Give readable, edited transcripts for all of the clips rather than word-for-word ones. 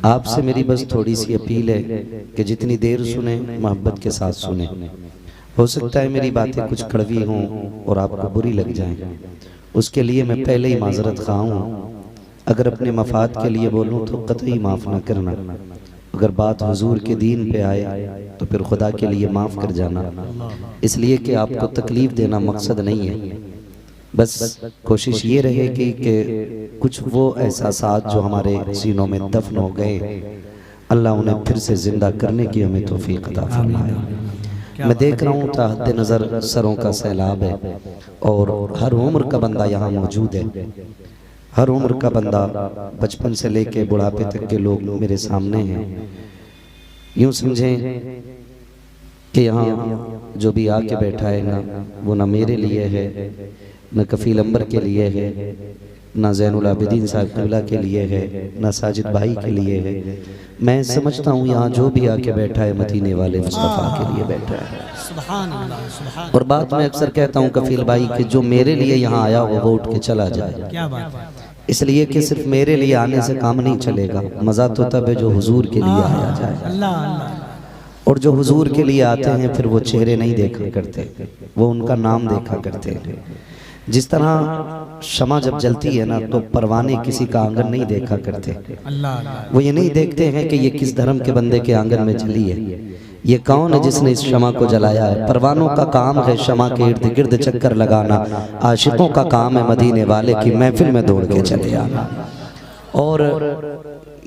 आपसे मेरी बस थोड़ी सी अपील है कि जितनी देर सुने मोहब्बत के साथ सुने। हो सकता है मेरी बातें कुछ कड़वी हों और आपको बुरी लग जाएं, उसके लिए मैं पहले ही माजरत खा हूँ। अगर अपने मफाद के लिए बोलूँ तो कतई माफ़ ना करना। अगर बात हुजूर के दीन पे आए तो फिर खुदा के लिए माफ़ कर जाना, इसलिए कि आपको तकलीफ़ देना मकसद नहीं है। बस कोशिश ये रहेगी कि कुछ वो एहसासात जो हमारे सीनों में दफन हो गए, अल्लाह उन्हें फिर से ज़िंदा करने की हमें तौफीक अता फरमाए। मैं देख रहा हूँ ताहत नज़र सरों का सैलाब है और हर उम्र का बंदा यहाँ मौजूद है। हर उम्र का बंदा, बचपन से लेके बुढ़ापे तक के लोग मेरे सामने हैं। यूँ समझें कि यहाँ जो भी आके बैठा है ना, वो ना मेरे लिए है, न कफ़ील अंबर के लिए है, ना ज़ैनुल आबिदीन साहब क़िबला के लिए है, ना साजिद भाई के लिए है। मैं समझता हूँ यहाँ जो भी आके बैठा है मदीने वाले मुस्तफ़ा के लिए बैठा है। सुभान अल्लाह। और बात मैं अक्सर कहता हूँ कफ़ील भाई कि जो मेरे लिए यहाँ आया हो वो उठ के चला जाए। क्या बात है। इसलिए कि सिर्फ मेरे लिए आने से काम नहीं चलेगा, मज़ा तो तब है जो हुजूर के लिए आया जाए। और जो हुजूर के लिए आते हैं फिर वो चेहरे नहीं देखा करते, वो उनका नाम देखा करते हैं। जिस तरह शमा जब जलती है ना तो परवाने किसी का आंगन नहीं देखा करते। वो ये नहीं देखते हैं कि ये किस धर्म के बंदे के आंगन में जली है, ये कौन है जिसने इस शमा को जलाया है। परवानों का काम है शमा के इर्द गिर्द चक्कर लगाना, आशिकों का काम है मदीने वाले की महफिल में दौड़ के चले आना। और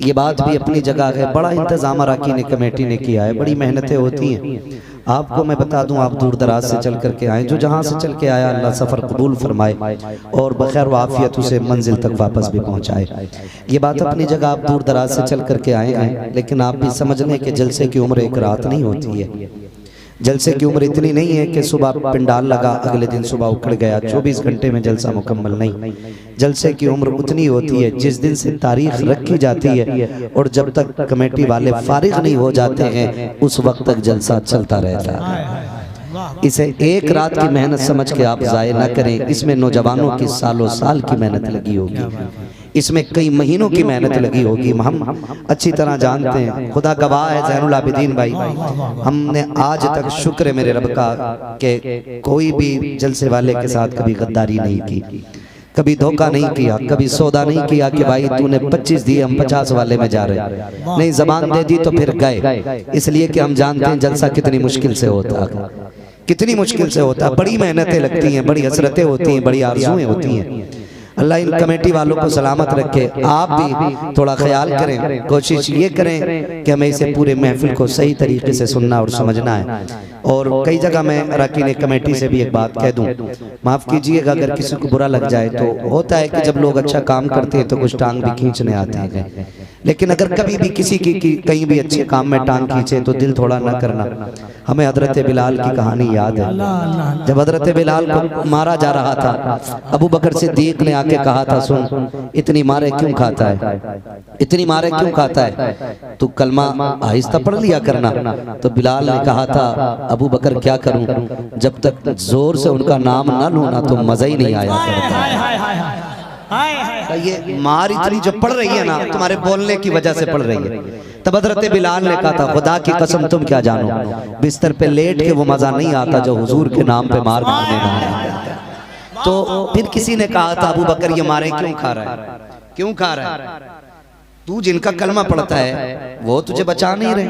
ये बात भी अपनी जगह है, बड़ा इंतजाम अराकीन कमेटी ने किया है, बड़ी मेहनतें होती हैं। आपको मैं बता दूं, आप दूर दराज से चल करके आए, जो जहां से चल के आया अल्लाह सफ़र कबूल फरमाए और बखैर वाफियत उसे मंजिल तक वापस भी पहुंचाए। ये बात अपनी जगह, आप दूर दराज से चल करके आए हैं, लेकिन आप भी समझ लें कि जलसे की उम्र एक रात नहीं होती है। जलसे की उम्र इतनी नहीं है कि सुबह पिंडाल लगा अगले दिन सुबह उखड़ गया, 24 घंटे में जलसा मुकम्मल नहीं। जलसे की उम्र उतनी होती है जिस दिन से तारीख रखी जाती है और जब तक कमेटी वाले फारिग नहीं हो जाते हैं उस वक्त तक जलसा चलता रहता है। इसे एक रात की मेहनत समझ के आप ज़ाय न करें, इसमें नौजवानों की सालों साल की मेहनत लगी होगी, इसमें कई महीनों की मेहनत लगी होगी। हम अच्छी तरह जानते हैं, खुदा गवाह है ज़ैनुल आबिदीन भाई, हमने आज तक शुक्र है मेरे रब का कि कोई भी जलसे वाले के साथ कभी गद्दारी नहीं की, कभी धोखा नहीं किया, कभी सौदा नहीं किया कि भाई तूने 25 दिए हम 50 वाले में जा रहे हैं। नहीं, जबान दे दी तो फिर गए, इसलिए कि हम जानते हैं जलसा कितनी मुश्किल से होता है, कितनी मुश्किल से होता है। बड़ी मेहनतें लगती हैं, बड़ी हसरतें होती हैं, बड़ी आरज़ुएं होती हैं। अल्लाह इन कमेटी वालों को सलामत रखे। आप भी थोड़ा ख्याल करें, कोशिश ये करें कि हमें इसे पूरे महफिल को सही तरीके से सुनना और समझना है। और कई जगह मैं अरकान कमेटी से भी एक बात कह दूं, माफ़ कीजिएगा अगर किसी को बुरा लग जाए, तो होता है कि जब लोग अच्छा काम करते हैं तो कुछ टांग भी खींचने आते हैं, लेकिन अगर कभी भी किसी की कहीं भी अच्छे काम में टांग खींचे तो दिल थोड़ा ना करना। हमें हजरत बिलाल की कहानी याद है, जब हजरत बिलाल को मारा जा रहा था, अबू बकर सिद्दीक ने आके कहा था, सुन इतनी मारे क्यों खाता है, इतनी मारे क्यों खाता है, तू कलमा आहिस्ता पढ़ लिया करना। तो बिलाल ने कहा था, अबू बकर क्या करूं, जब तक जोर से उनका नाम ना लूं ना तो मजा ही नहीं आया करता। ये मार इतनी जो पड़ रही है ना तुम्हारे बोलने की वजह से पड़ रही है। तब हज़रत बिलाल ने कहा था, खुदा की कसम तुम क्या जानो, बिस्तर पे लेट के वो मजा नहीं आता जो हुजूर के नाम पे मार खाने का आता। तो फिर किसी ने कहा था, अबू बकर ये मारे क्यों खा रहा है, क्यों खा रहा है, तू जिनका कलमा पढ़ता है वो तुझे बचा नहीं रहे।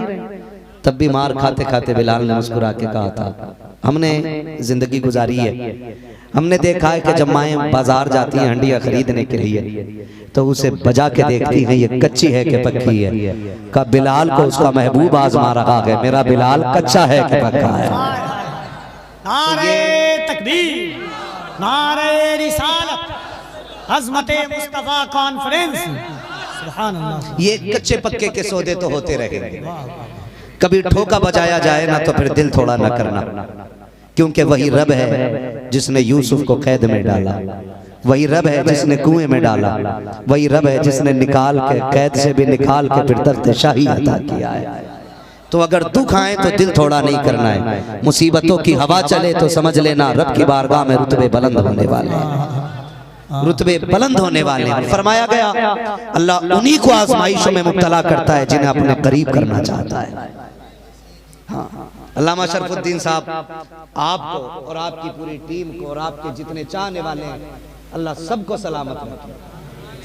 तब भी मार खाते खाते बिलाल ने मुस्कुरा के कहा था, हमने जिंदगी गुजारी है, हमने देखा है कि जब माएँ बाजार जाती हैं हंडिया खरीदने के लिए तो उसे बजा के देखती हैं ये कच्ची है कि पक्की है। का बिलाल को उसका महबूब आजमा रहा है, मेरा बिलाल कच्चा है कि पक्का है। नारे तकबीर, नारे रिसालत, अज़मते मुस्तफा कॉन्फ्रेंस। सुभान अल्लाह। ये कच्चे पक्के के सौदे तो होते रहेंगे, कभी ठोका बजाया जाए ना तो फिर दिल थोड़ा ना करना, क्योंकि वही रब है जिसने यूसुफ को कैद में डाला, वही रब है जिसने कुएं में डाला, वही रब है जिसने निकाल के कैद से भी निकाल के फिर तख्त शाही अता किया है। तो अगर दुख आए तो दिल थोड़ा नहीं करना है, मुसीबतों की हवा चले तो समझ लेना रब की बारगाह में रुतबे बुलंद होने वाले हैं। रुतबे बुलंद होने वाले हैं। फरमाया गया अल्लाह उन्हीं को आजमाइशों में मुब्तला करता है जिन्हें अपने करीब करना चाहता है। हाँ, अल्लामा शरफुद्दीन साहब आपको और आपकी पूरी टीम को और आपके जितने चाहने वाले हैं अल्लाह सबको सलामत रखे,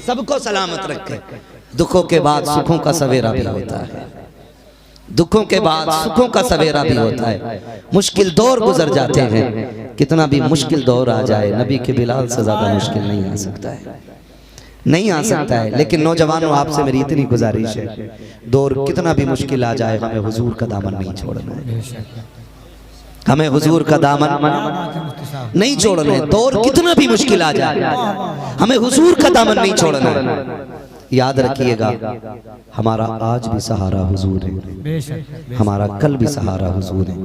सबको सलामत रखे। दुखों के बाद सुखों का सवेरा भी होता है, दुखों के बाद सुखों का सवेरा भी होता है। मुश्किल दौर गुजर जाते हैं, कितना भी मुश्किल दौर आ जाए नबी के बिलाल से ज्यादा मुश्किल नहीं आ सकता है, नहीं आ सकता है। लेकिन नौजवानों आपसे मेरी इतनी गुजारिश है, दौर कितना भी मुश्किल आ जाए हमें हुजूर का दामन नहीं छोड़ना है, हमें हुजूर का दामन नहीं छोड़ना है। दौर कितना भी मुश्किल आ जाए हमें हुजूर का दामन नहीं छोड़ना है। याद रखिएगा हमारा आज भी सहारा हुजूर है, हमारा कल भी सहारा हुजूर है।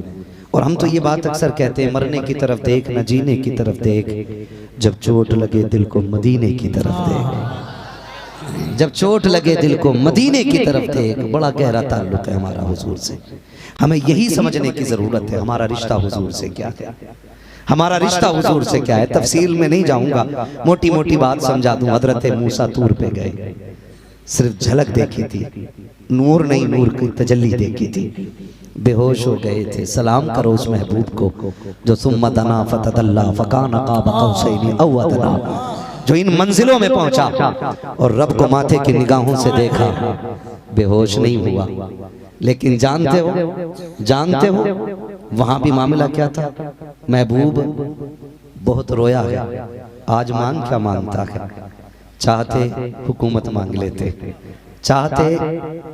और हम तो ये बात अक्सर कहते हैं, मरने की तरफ देख न जीने की तरफ देख, जब चोट लगे दिल को मदीने की तरफ देख, जब चोट लगे दिल को मदीने की तरफ देख। बड़ा गहरा ताल्लुक है हमारा हुजूर से, हमें यही समझने की जरूरत है हमारा रिश्ता हुजूर से क्या है, हमारा रिश्ता हुजूर से क्या है। तफसील में नहीं जाऊंगा, मोटी मोटी बात समझा दूं। हजरत मूसा तूर पे गए, सिर्फ झलक देखी थी, नूर नहीं नूर की तजल्ली देखी थी, बेहोश हो गए थे। सलाम करो उस महबूब को जो सुम्मा दना फतदल्ला फकान क़ाब क़ौसैनी औ अदना, जो इन मंजिलों में पहुंचा और रब को माथे की निगाहों से देखा, बेहोश नहीं हुआ। लेकिन जानते हो वहां भी मामला क्या था, महबूब बहुत रोया है। आज मांग क्या मांगता है, चाहते हुकूमत मांग लेते, चाहते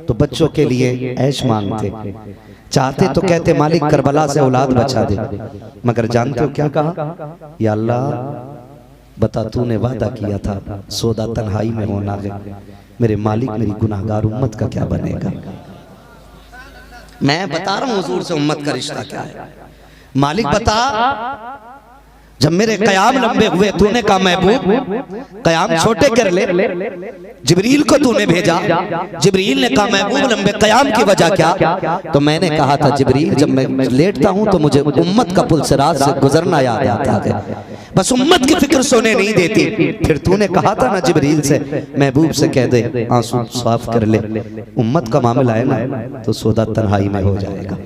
तो बच्चों के लिए ऐश मांगते, चाहते तो कहते मालिक करबला से औलाद बचा दे। मगर जानते हो क्या कहा, या अल्लाह बता तूने वादा किया था सौदा तन्हाई में होना है, मेरे मालिक मेरी गुनाहगार उम्मत का क्या बनेगा। मैं बता रहा हूं हुजूर से उम्मत का रिश्ता क्या है। मालिक बता, जब मेरे कयाम लंबे हुए तूने कहा महबूब कयाम छोटे कर ले, जिब्रील को तूने भेजा, जिब्रील ने कहा महबूब लंबे कयाम की वजह क्या, तो मैंने कहा था जिब्रील जब मैं लेटता हूं तो मुझे उम्मत का पुलसराज से गुजरना याद आता है, बस उम्मत की फिक्र सोने नहीं देती। फिर तूने कहा था ना जिब्रील से महबूब से कह दे आंसू साफ कर ले, उम्मत का मामला है ना तो सौदा तन्हाई में हो जाएगा।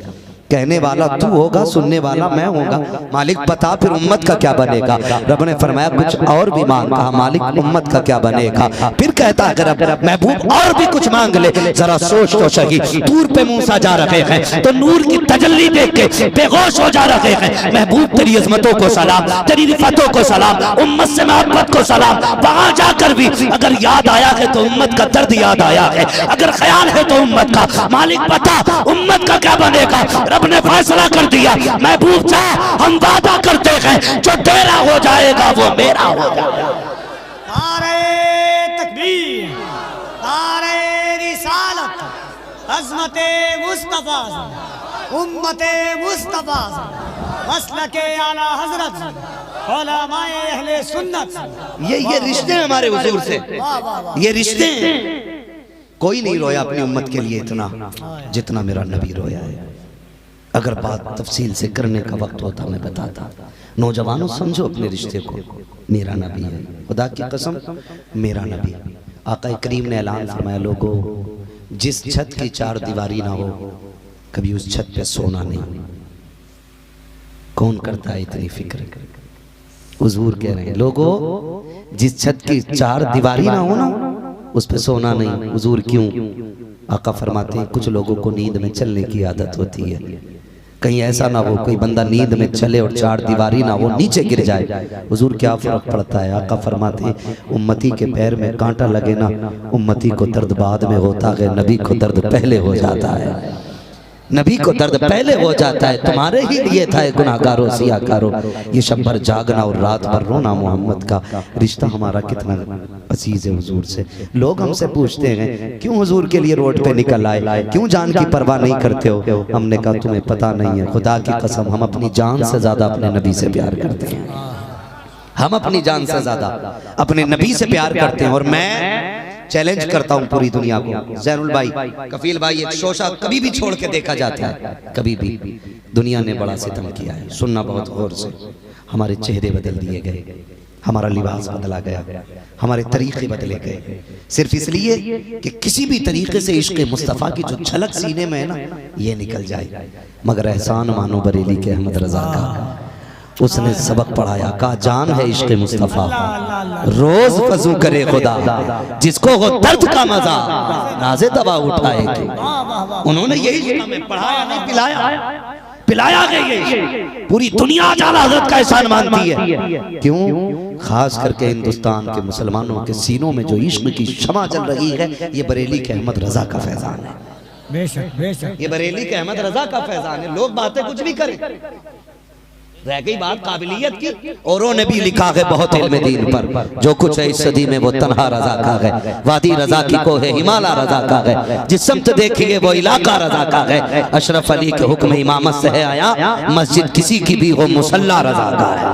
कहने वाला तू होगा, सुनने वाला मैं होगा। मालिक बता फिर उम्मत का क्या बनेगा। रब ने फरमाया कुछ और भी मांग, कहा मालिक उम्मत का क्या बनेगा। फिर कहता है रब महबूब और भी कुछ मांग ले, जरा सोच तो सही। दूर पे मूसा जा रहे हैं तो नूर की तजल्ली देख के बेहोश हो जा रहे हैं। महबूब तेरी अजमतों को सलाम, तेरी रिफतों को सलाम, उम्मत से मोहब्बत को सलाम। वहां जाकर भी अगर याद आया है तो उम्मत का दर्द याद आया है, अगर ख्याल है तो उम्मत का। मालिक बता उम्मत का क्या बनेगा। रब ने फैसला कर दिया महबूब जा, हम वादा करते हैं जो तेरा हो जाएगा वो मेरा हो जाएगा। नारे तकबीर, नारे रिसालत, अज़मते मुस्तफा, उम्मते मुस्तफा, मसलके आला हजरत, उलमाए अहले सुन्नत। ये रिश्ते हैं हमारे हुजूर से, ये रिश्ते हैं। कोई नहीं रोया अपनी उम्मत के लिए इतना जितना मेरा नबी रोया है। अगर बात तफसील से करने का वक्त होता मैं बताता। नौजवानों समझो अपने रिश्ते को, मेरा नबी है, खुदा की कसम मेरा नबी। आका करीम ने ऐलान फरमाया लोगों जिस छत की चार दीवारी ना हो कभी उस छत पे सोना नहीं। कौन करता है इतनी फिक्र। हुजूर कह रहे हैं लोगों जिस छत की चार दीवारी ना हो ना उस पे सोना नहीं। हुजूर क्यों। आका फरमाते हैं कुछ लोगों को नींद में चलने की आदत होती है, कहीं ऐसा ना हो कोई बंदा नींद में चले और चार दीवारी ना हो नीचे गिर जाए। हुजूर क्या फर्क पड़ता है। आका फरमाते हैं उम्मती के पैर में कांटा लगे ना, उम्मती को दर्द बाद में होता है, नबी को दर्द पहले हो जाता है। नबी को दर्द पहले हो जाता है। तुम्हारे ही लिए था गुनाहगारों सियाकारों ये शब भर जागना और रात भर रोना। मोहम्मद का रिश्ता हमारा कितना अजीज है हुजूर से। लोग हमसे पूछते हैं क्यों हुजूर के लिए रोड पे निकल आए, क्यों जान की परवाह नहीं करते हो। हमने कहा तुम्हें पता नहीं है, खुदा की कसम हम अपनी जान से ज्यादा अपने नबी से प्यार करते हैं। हम अपनी जान से ज्यादा अपने नबी से प्यार करते हैं। और मैं चैलेंज करता हूं पूरी दुनिया को, ज़ैनुल भाई, कफील भाई, एक शोशा कभी भी छोड़ के देखा जाता है, कभी भी। दुनिया ने बड़ा सितम किया है, सुनना बहुत गौर से। हमारे चेहरे बदल दिए गए, हमारा लिबास बदला गया, हमारे तरीके बदले गए, सिर्फ इसलिए कि किसी भी तरीके से इश्क मुस्तफ़ा की जो झलक सीने में है ना, ये निकल जाए। मगर एहसान मानो बरेली के अहमद रजा का, उसने सबक पढ़ाया, कहा जान है इश्क मुस्तफ़ा रोज फजू करे खुदा, जिसको हो दर्द का मजा नाज़े दवा उठाएगी। उन्होंने यही हमें पढ़ाया, नहीं पिलाया, पिलाया गया। पूरी दुनिया आला हज़रत का एहसान मानती है। क्यों? खास करके हिंदुस्तान के मुसलमानों के सीनों में जो इश्क की शमा जल रही है, ये बरेली के अहमद रजा का फैजान है। बेशक बेशक, ये बरेली के अहमद रजा का फैजान है। लोग बातें कुछ भी करें, रह गई बात काबिलियत की। औरों ने भी लिखा है बहुत इल्म दीन पर, जो कुछ है इस सदी में वो तन्हा रजा का है। वादी रजा की को है, हिमालय रजा का है, जिस समत देखिए वो इलाका रजा का है। अशरफ अली के हुक्म इमामत से है आया, मस्जिद किसी की भी हो मुसल्ला रजा का है।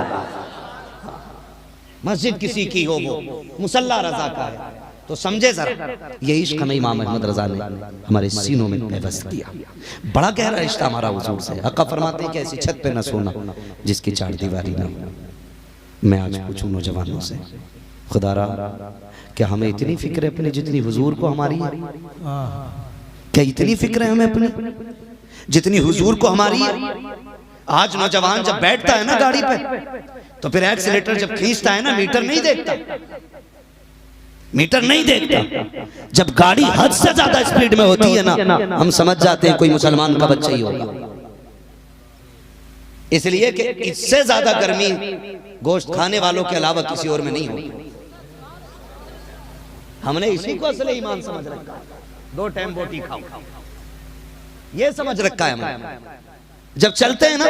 मस्जिद किसी की हो वो मुसल्ला रजा का है। तो समझे जरा, ये इश्क हमें इमाम अहमद रजा ने हमारे सीनों में पैवस्त किया। बड़ा गहरा रिश्ता हमारा हुजूर से। आका फरमाते हैं कि ऐसी छत पे न सोना जिसकी चार दीवारी ना हो। मैं आज पूछूं नौजवानों से, खुदारा क्या हमें इतनी फिक्र है अपनी जितनी हुजूर को हमारी है? क्या इतनी फिक्र है हमें अपनी जितनी हुजूर को हमारी है? आज नौजवान जब बैठता है ना गाड़ी पे, तो फिर एक्सीलेटर जब खींचता है ना, मीटर नहीं देखता, मीटर नहीं देखता। जब गाड़ी हद से ज्यादा स्पीड में होती है ना, हम समझ जाते हैं कोई मुसलमान का बच्चा ही होगा। इसलिए कि इससे ज्यादा गर्मी गोश्त खाने वालों के अलावा किसी और में नहीं होगी। हमने इसी को असले ईमान समझ रखा, 2 टाइम रोटी खाओ, ये समझ रखा है हमने। जब चलते हैं ना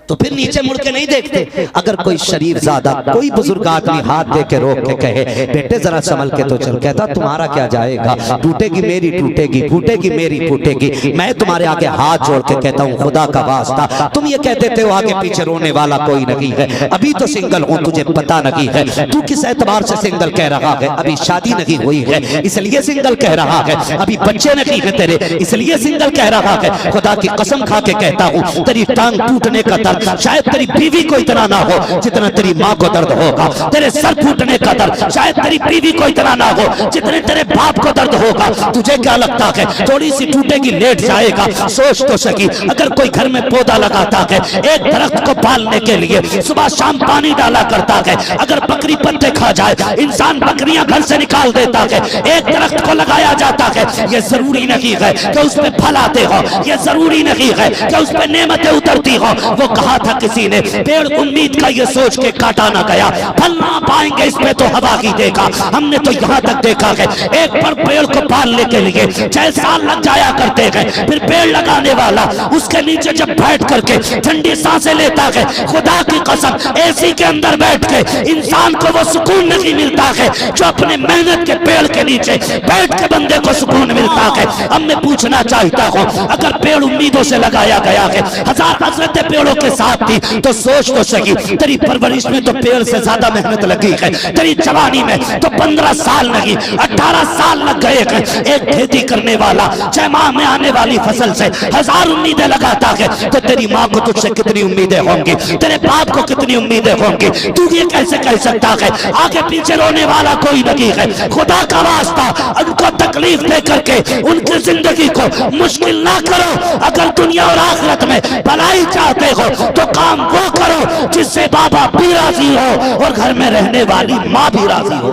तो फिर नीचे मुड़ के नहीं देखते। अगर कोई शरीफ ज़्यादा, कोई बुजुर्ग आदमी हाथ दे के रोक के कहे बेटे जरा संभल के तो चल, कहता तुम्हारा क्या जाएगा, टूटेगी मेरी टूटेगी, फूटेगी मेरी फूटेगी। मैं तुम्हारे आगे हाथ जोड़ के कहता हूँ खुदा का वास्ता, तुम ये कह देते हो आगे पीछे रोने वाला कोई नहीं है, अभी तो सिंगल हूँ तुझे पता नहीं है, तू किस एतबार से सिंगल कह रहा है, अभी शादी नहीं हुई है इसलिए सिंगल कह रहा है, अभी बच्चे नहीं है तेरे इसलिए सिंगल कह रहा है। खुदा की कसम खा के कहता हूँ तेरी टांग टूटने का दर्द शायद तेरी बीवी को इतना ना हो जितना तेरी माँ को दर्द होगा, तेरे सर फूटने का दर्द शायद तेरी बीवी को इतना ना हो जितने तेरे बाप को दर्द होगा। तुझे क्या लगता है थोड़ी सी टूटेगी लेट जाएगा? सोच तो सकी, अगर कोई घर में पौधा लगाता है, एक दरख्त को पालने के लिए सुबह शाम पानी डाला करता है, अगर बकरी पत्ते खा जाए इंसान बकरियां घर से निकाल देता है, एक दरख्त को लगाया जाता है, ये जरूरी नहीं है कि उस पर फल आते हो, ये जरूरी नहीं है कि उस पर नेमतें उतरती हो। वो कहा था किसी ने पेड़ उम्मीद का ये सोच के काटा ना गया, फल ना पाएंगे इस पे तो हवा ही देगा। हमने तो यहाँ तक देखा है एक पर पेड़ को पालने के लिए 6 साल लग जाया करते हैं, फिर पेड़ लगाने वाला उसके नीचे जब बैठ करके ठंडी सांसें लेता है, खुदा की कसम एसी के अंदर बैठ के इंसान को वो सुकून नहीं मिलता है जो अपने मेहनत के पेड़ के नीचे बैठ के बंदे को सुकून मिलता है। अब मैं पूछना चाहता हूँ, अगर पेड़ उम्मीदों से लगाया गया है, 1000 हजरतें पेड़ों के साथ थी, तो सोच तो सही तेरी परवरिश में तो पेड़ से ज्यादा मेहनत लगी है, तेरी जवानी में तो 15 साल नहीं 18 साल लग गए हैं। एक खेती करने वाला 6 माह में आने वाली फसल से 1000 उम्मीदें लगाता है, तो तेरी माँ को तुझसे कितनी उम्मीदें होंगी, तेरे बाप को कितनी उम्मीदें होंगी? तू ये कैसे कह सकता है आगे पीछे रोने वाला कोई नहीं है? खुदा का वास्ता उनको तकलीफ दे करके उनकी जिंदगी को मुश्किल ना करो। अगर दुनिया और आखिरत में भलाई चाहते हो तो काम वो करो जिससे बाबा भी राजी हो और घर में रहने वाली माँ भी राजी हो।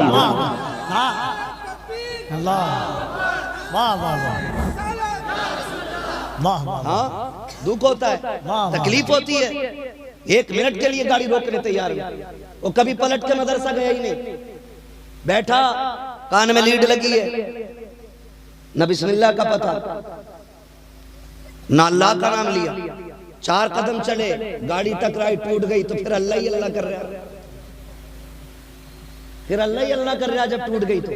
हाँ, दुख होता है, तकलीफ होती है, 1 मिनट के लिए गाड़ी रोकने तैयार है, वो कभी पलट के मदरसा गया ही नहीं, बैठा कान में लीड लगी है, न बिस्मिल्लाह का पता ना अल्लाह का नाम लिया, 4 कदम चले गाड़ी टकराई टूट गई, तो फिर अल्लाह ही अल्लाह कर रहा है, फिर अल्लाह ही अल्लाह कर रहा है जब टूट गई तो।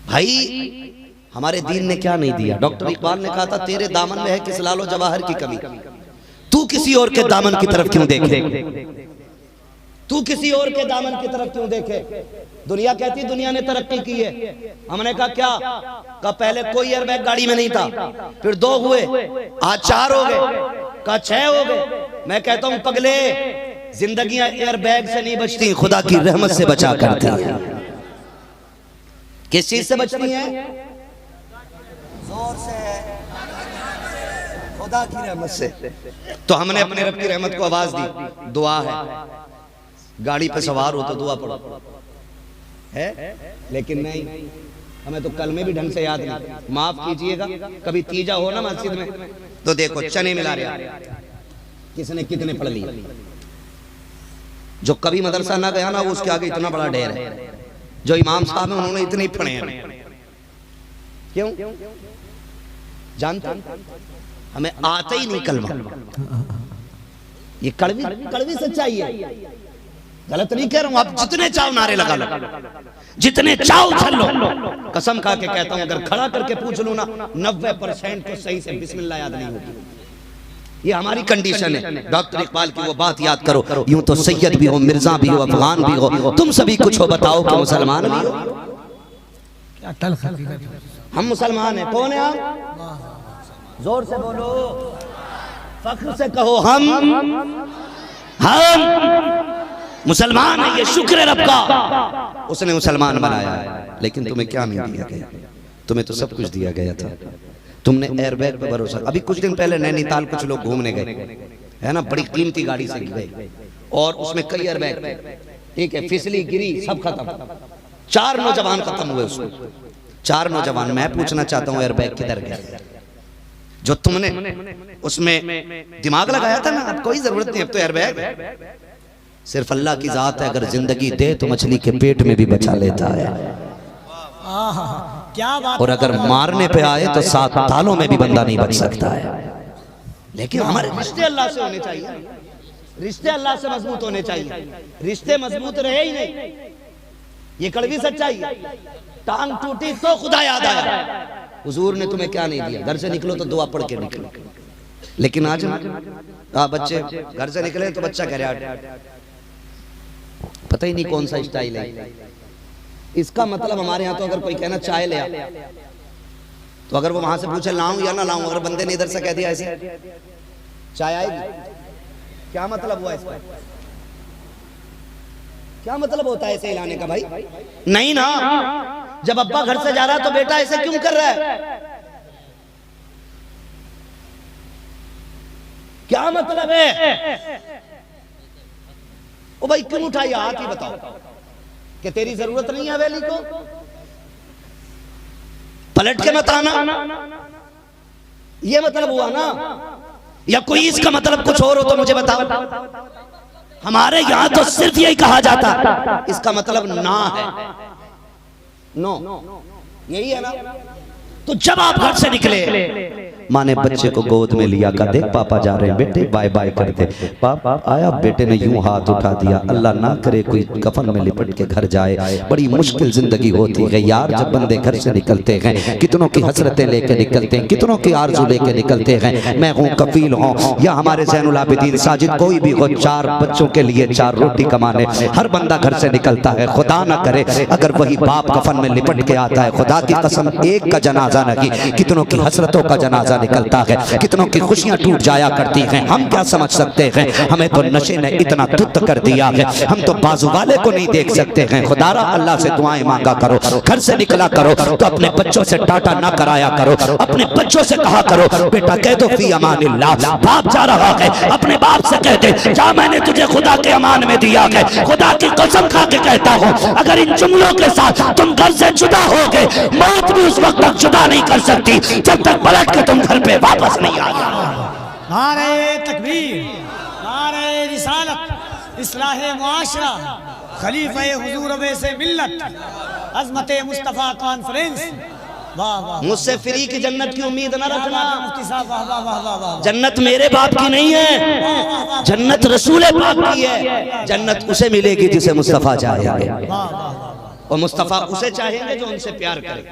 भाई हमारे दीन ने क्या नहीं दिया? डॉक्टर इकबाल ने कहा था तेरे दामन में है किस लालो जवाहर की कमी, तू किसी और के दामन की तरफ क्यों देखे, तू किसी और के दामन की तरफ क्यों देखे? दुनिया कहती दुनिया ने तरक्की की है, हमने कहा क्या? कहा पहले कोई एयरबैग गाड़ी में नहीं था, फिर 2 हुए, आज 4 हो गए, कहा 6 हो गए। मैं कहता हूं पगले जिंदगियां एयरबैग से नहीं बचती, खुदा की रहमत से बचा करती है। किस चीज से बचती है? जोर से, खुदा की रहमत से। तो हमने अपने रब की रहमत को आवाज दी, दुआ है। गाड़ी पे सवार हो तो दुआ पढ़ो है, लेकिन नहीं, हमें तो कलमे भी ढंग से याद नहीं। माफ कीजिएगा, कभी तीजा हो ना मस्जिद में तो देखो चने मिला रहे किसने कितने पढ़ लिए। जो कभी मदरसा ना गया ना वो उसके आगे इतना बड़ा ढेर है। जो इमाम साहब हैं उन्होंने इतने ही पढ़े हैं। क्यों जानते? हमें आता ही नहीं कलमा। ये कड़वी कड़वी सच्चाई है, गलत नहीं कह रहा हूं। आप जितने चाहो नारे लगा लो, जितने चाहो चल लो। कसम खा के कहता हूं, अगर खड़ा करके पूछ लो ना 90% तो सही से बिस्मिल्लाह याद नहीं होगी। ये हमारी कंडीशन है। डॉक्टर इकबाल की वो बात याद करो, यूं तो सैयद भी हो, मिर्जा भी हो, अफगान भी हो, तुम सभी कुछ हो, बताओ कि मुसलमान भी हो। क्या तल्ख हकीकत है। हम मुसलमान हैं। कौन है आप? जोर से बोलो, फख्र से कहो, हम मुसलमान है। ये शुक्र है रब का, उसने मुसलमान बनाया है। लेकिन तुम्हें क्या नहीं दिया गया? तुम्हें तो सब कुछ दिया गया था। तुमने एयरबैग पे भरोसा। अभी कुछ दिन पहले नैनीताल कुछ लोग घूमने गए है ना, बड़ी कीमती गाड़ी से गए और उसमें कई एयरबैग, ठीक है, फिसली गिरी, सब खत्म। 4 नौजवान खत्म हुए उसमें, 4 नौजवान। मैं पूछना चाहता हूँ एयरबैग किधर गया? जो तुमने उसमें दिमाग लगाया था ना, अब कोई जरूरत नहीं। अब तो एयरबैग सिर्फ अल्लाह की जात है। अगर जिंदगी दे तो मछली के पेट में भी बचा लेता है। क्या बात। और अगर मारने पे आए तो 7 तालों में भी बंदा नहीं बच सकता है। लेकिन हमारे रिश्ते अल्लाह से होने चाहिए, रिश्ते अल्लाह से मजबूत होने चाहिए। रिश्ते मजबूत रहे ही नहीं, ये कड़वी सच्चाई है। टांग टूटी तो खुदा याद आया। हुजूर ने तुम्हें क्या नहीं दिया? घर से निकलो तो दुआ पढ़ के निकलो। लेकिन आज बच्चे घर से निकले तो बच्चा कह रहा पता ही नहीं कौन सा स्टाइल है। इसका मतलब हमारे यहाँ तो अगर कोई कहना चाय ले आ, तो अगर वो वहां से पूछे लाऊं या ना लाऊं, अगर बंदे ने इधर से कह दिया ऐसे चाय आएगी, क्या मतलब हुआ इसका? क्या मतलब होता है ऐसे हिलाने का भाई? नहीं ना, जब अब्बा घर से जा रहा है तो बेटा ऐसे क्यों कर रहा है? क्या मतलब है? ओ भाई क्यों उठाई हाथ ही बताओ कि तेरी जरूरत नहीं है हवेली को? पलट के मत आना, ये मतलब हुआ ना? या कोई इसका मतलब कुछ और हो तो मुझे बताओ। हमारे यहाँ तो सिर्फ यही कहा जाता, इसका मतलब ना है, नो, यही है ना? तो जब आप घर से निकले, माँ ने बच्चे को गोद में लिया, का देख पापा जा रहे हैं, बेटे बाय बाय करते। पापा आया, बेटे ने यूं हाथ उठा दिया। अल्लाह ना करे कोई कफन में लिपट के घर जाए, बड़ी मुश्किल जिंदगी होती है यार जब बंदे घर से निकलते हैं। कितनों की हसरतें लेके निकलते हैं, कितनों की आरज़ू लेके निकलते हैं। मैं हूँ, कफील हूँ, या हमारे ज़ैनुल आबिदीन साजिद, कोई भी हो, 4 बच्चों के लिए 4 रोटी कमाने हर बंदा घर से निकलता है। खुदा ना करे अगर वही बाप कफन में लिपट के आता है, खुदा की कसम एक का जनाजा नहीं, कितनों की हसरतों का जनाजा निकलता है, कितनों की खुशियां टूट जाया करती हैं। हम क्या समझ सकते हैं? हमें तो नशे ने इतना धुत कर दिया है, हम तो बाजू वाले को नहीं देख सकते हैं। खुदारा अल्लाह से दुआएं मांगा करो, घर से निकला करो तो अपने बच्चों से टाटा ना कराया करो। अपने बच्चों से कहा करो, बेटा कह दो फी अमानिल्लाह। बाप जा रहा है, अपने बाप से कहते जा, मैंने तुझे खुदा के अमान में दिया है। खुदा की कसम खा के कहता हूँ, अगर इन जुमलों के साथ तुम घर से जुदा हो गए, मौत भी उस वक्त तक जुदा नहीं कर सकती जब तक पलट के तुम घर पे वापस नहीं आ गए। नारे तकबीर, नारे रिसालत, इस्लाहे मुआशरा, खलीफे हुजूर अवैसे मिल्लत, अज़मते मुस्तफ़ा कॉन्फ्रेंस। वाह वाह, मुझसे फ्री की जन्नत की उम्मीद न रखना। मुफ्ती साहब वाह वाह वाह वाह वाह। जन्नत मेरे बाप की नहीं है, जन्नत रसूल पाक की है। जन्नत उसे मिलेगी जिसे मुस्तफ़ा चाहेंगे, और मुस्तफ़ा उसे चाहेंगे जो उनसे प्यार करे।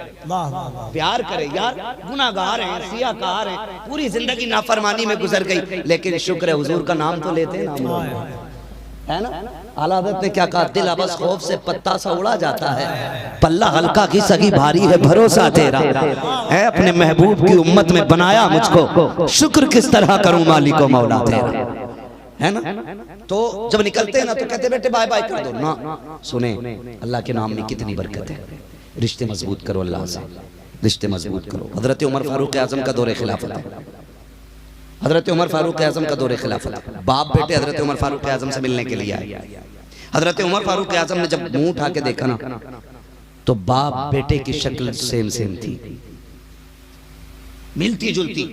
प्यार करे यार, गुनाहगार हैं, सियाकार हैं, पूरी जिंदगी नाफरमानी में गुजर गई, लेकिन शुक्र है हुजूर का नाम तो लेते हैं ना, है ना? आला हज़रत ने क्या कहा, दिल अबस खौफ से पत्ता सा उड़ा जाता है, पल्ला हल्का की सगी भारी है भरोसा तेरा है। अपने महबूब की उम्मत में बनाया मुझको, शुक्र किस तरह करूं मालिको मौला तेरा। है ना? तो जब निकलते हैं ना तो कहते बेटे बाय बाय कर दो ना। सुने, अल्लाह के नाम में कितनी बरकत है। रिश्ते मजबूत करो, अल्लाह से रिश्ते मजबूत करो। हजरत उमर फारूक आजम का दौरे खिलाफत है। हजरत उमर फारूक आजम का दौरे खिलाफत है। बाप बेटे हजरत उमर फारूक आजम से मिलने के लिए आए। हजरत उमर फारूक आजम ने जब मुंह उठा के देखा ना तो बाप बेटे की शक्ल सेम सेम थी, मिलती जुलती।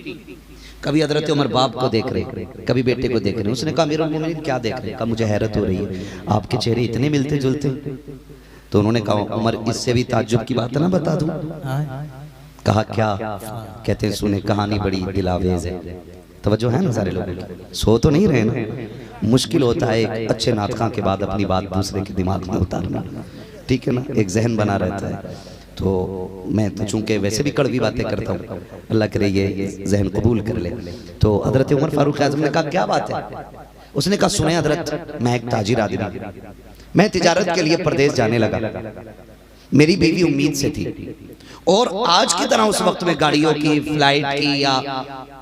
कभी हजरत उमर बाप को देख रहे, कभी बेटे को देख रहे। उसने कहा अमीरुल मोमिनीन क्या देख रहे? कहा मुझे हैरत हो रही है, आपके चेहरे इतने मिलते जुलते। तो उन्होंने कहा उमर इससे भी ताज्जुब की बात ना बता दूं? कहा क्या? कहते हैं सुने, कहानी बड़ी दिलावेज है। तवज्जो है ना सारे लोगों की? सो तो नहीं रहे ना? मुश्किल होता है एक अच्छे नाटका के बाद अपनी बात दूसरे के दिमाग में उतारना, ठीक है ना? एक जहन बना रहता है। तो मैं तो चूंकि वैसे भी कड़वी बातें करता हूँ, अल्लाह करे ये जहन कबूल कर ले। तो हजरत उमर फारूक आजम ने कहा क्या बात है? उसने कहा सुने हजरत, मैं एक ताजिर आदमी, मैं तिजारत के लिए परदेश जाने लगा। मेरी बीवी उम्मीद से थी और आज की तरह उस वक्त में गाड़ियों की, फ्लाइट की या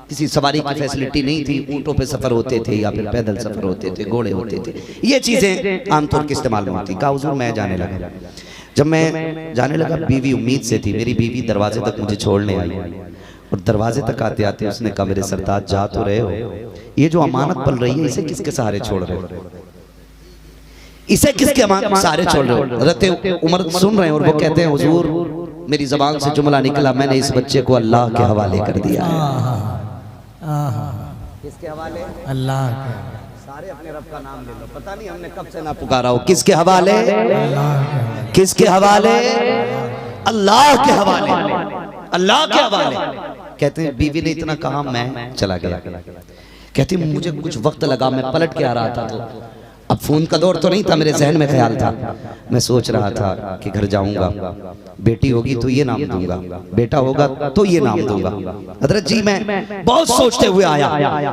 किसी सवारी की फैसिलिटी नहीं थी। ऊँटों पे सफर होते थे या फिर पैदल सफर होते थे, घोड़े होते थे, ये चीजें आमतौर के इस्तेमाल में होती। कहा हुजूर मैं जाने लगा। जब मैं जाने लगा बीवी उम्मीद से थी। मेरी बीवी दरवाजे तक मुझे छोड़ने आई और दरवाजे तक आते आते उसने कहा मेरे सरताज जा तो रहे हो, ये जो अमानत पल रही है इसे किसके सहारे छोड़ रहे हो? इसे किसके सहारे छोड़ रहे हो? हज़रत उमर सुन रहे हैं और वो कहते हैं हुजूर मेरी जबान से जुमला निकला, मैंने इस बच्चे को अल्लाह के हवाले कर दिया है। किसके हवाले? अल्लाह के। सारे अपने रब का नाम ले लो, पता नहीं हमने कब से ना पुकारा हो। किसके हवाले? किसके हवाले? अल्लाह के हवाले, अल्लाह के हवाले। कहते हैं बीवी ने इतना कहा मैं चला गया। कहती मुझे कुछ वक्त लगा, मैं पलट के आ रहा था तो अब फोन का दौर तो नहीं था, मेरे जहन में ख्याल था, मैं सोच रहा था कि घर जाऊंगा, बेटी होगी तो ये नाम दूंगा, बेटा होगा तो ये नाम दूंगा। हजरत जी मैं बहुत सोचते हुए आया।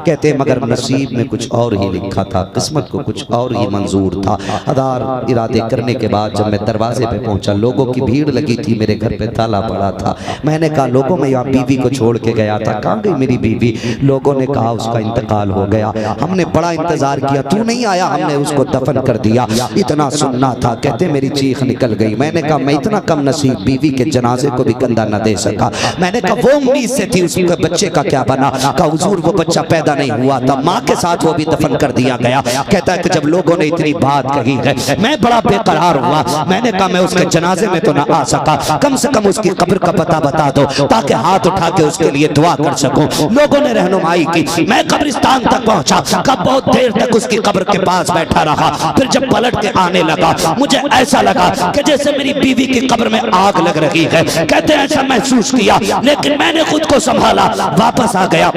कहते मगर नसीब में कुछ और ही लिखा था, किस्मत को कुछ और ही मंजूर था। हजार इरादे करने के बाद जब मैं दरवाजे पे पहुंचा, लोगों की भीड़ लगी थी, मेरे घर पे ताला पड़ा था। मैंने कहा लोगों में यहाँ बीवी को छोड़ के गया था, कहाँ गई मेरी बीवी? लोगों ने कहा उसका इंतकाल हो गया, हमने बड़ा इंतजार किया, तू नहीं आया, हमने उसको दफन कर दिया। इतना सुनना था। कहते मेरी चीख निकल गई। मैंने कहा मैं इतना कम नसीब, बीवी के जनाजे को भी कंधा न दे सका। मैंने कहा वो उम्मीद से थी, उसके बच्चे का क्या बना? कहा हुजूर वो बच्चा पैदा नहीं हुआ था, माँ के साथ वो भी दफन कर दिया गया। कहता है कि जब लोगों ने इतनी बात कही है मैं बड़ा बेकरार हुआ। मैंने कहा मैं उसके जनाजे में तो ना आ सका, कम से कम उसकी कब्र का पता बता दो ताकि हाथ उठा के उसके लिए दुआ कर सकूं। लोगों ने रहनुमाई की, मैं कब्रिस्तान तक पहुंचा। कब बहुत देर तक उसकी कब्र के पास बैठा रहा। फिर जब पलट के आने लगा मुझे ऐसा लगा कि जैसे मेरी बीवी की कब्र में आग लग रही है। कहते हैं ऐसा महसूस किया, लेकिन मैंने खुद को संभाला, वापस आ गया।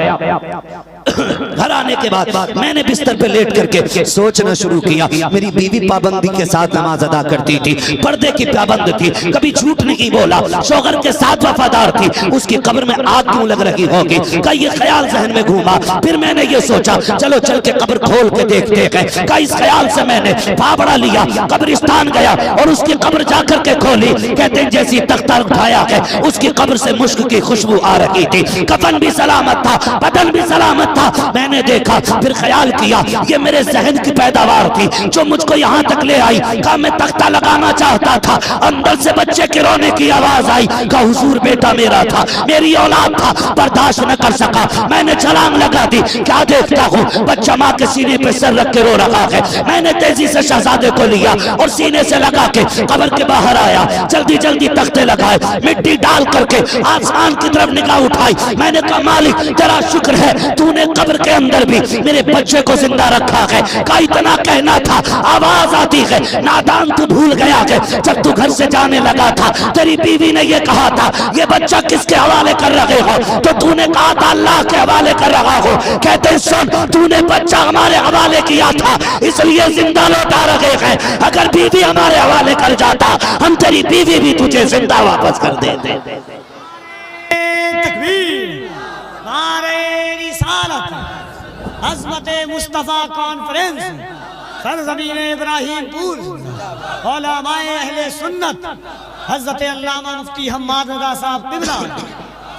घर आने के बाद मैंने बिस्तर पे लेट करके सोचना शुरू किया। मेरी बीवी पाबंदी के साथ नमाज अदा करती थी, पर्दे की पाबंद थी, कभी झूठ नहीं बोला, शौहर के साथ वफादार थी। उसकी कब्र में आग क्यों लग रही होगी? का ये ख्याल जहन में घूमा। फिर मैंने ये सोचा चलो चल के कब्र खोल के देखते हैं। का इस ख्याल से मैंने फावड़ा लिया, कब्रिस्तान गया और उसकी कब्र जाकर के खोली। कहते हैं जैसी तख्ता उठाया है उसकी कब्र से मुश्क की खुशबू आ रही थी। कफन भी सलामत था, बदन भी सलामत था। मैंने देखा, फिर ख्याल किया ये मेरे जहन की पैदावार थी जो मुझको यहाँ तक ले आई। कहा मैं तख्ता लगाना चाहता था, अंदर से बच्चे के रोने की आवाज आई। कहा हुजूर बेटा मेरा था, मेरी औलाद था, बर्दाश्त न कर सका, मैंने छलांग लगा दी। क्या देखता हूँ बच्चा माँ के सीने पे सर रख के रो रहा है। मैंने तेजी से शहजादे को लिया और सीने से लगा के कब्र के बाहर आया। जल्दी जल्दी तख्ते लगाए, मिट्टी डाल करके आसमान की तरफ निगाह उठाई। मैंने कहा मालिक तेरा शुक्र है तूने कब्र के अंदर भी मेरे बच्चे को जिंदा रखा है। का इतना कहना था, आवाज आती है नादान तू भूल गया है जब तू घर से जाने लगा था तेरी बीवी ने ये कहा था ये बच्चा किसके हवाले कर रहे हो? तो तूने कहा था अल्लाह के हवाले कर रहा हो। कहते सुन तूने बच्चा हमारे हवाले किया था इसलिए जिंदा लौटा रहे हैं। अगर बीवी हमारे हवाले कर जाता हम तेरी बीवी भी तुझे जिंदा वापस कर देते। अज़मते मुस्तफ़ा कॉन्फ्रेंस सरज़मीन इब्राहिमपुर, उलमाए अहले सुन्नत हज़रत अल्लामा मुफ्ती हम्माद रज़ा साहब क़िबला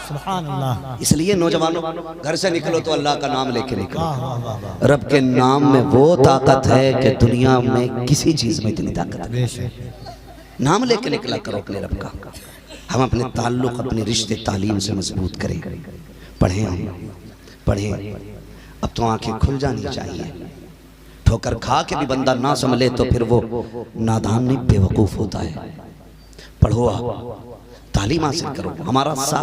सुभान अल्लाह। इसलिए नौजवानों, घर से निकलो तो अल्लाह का नाम लेके निकलो। वाह वाह वाह वाह। रब के नाम में वो ताकत है कि दुनिया में किसी चीज में इतनी ताकत है। बेशक। नाम लेके निकला करो अपने रब का। हम अपने ताल्लुक, अपने रिश्ते तालीम से मजबूत करें। पढ़ें, हम पढ़ें। अब तो आंखें खुल जानी चाहिए। ठोकर खा के भी बंदा ना संभले तो फिर वो नादान नहीं, बेवकूफ होता है। पढ़ो, आप तालीम हासिल करो। हमारा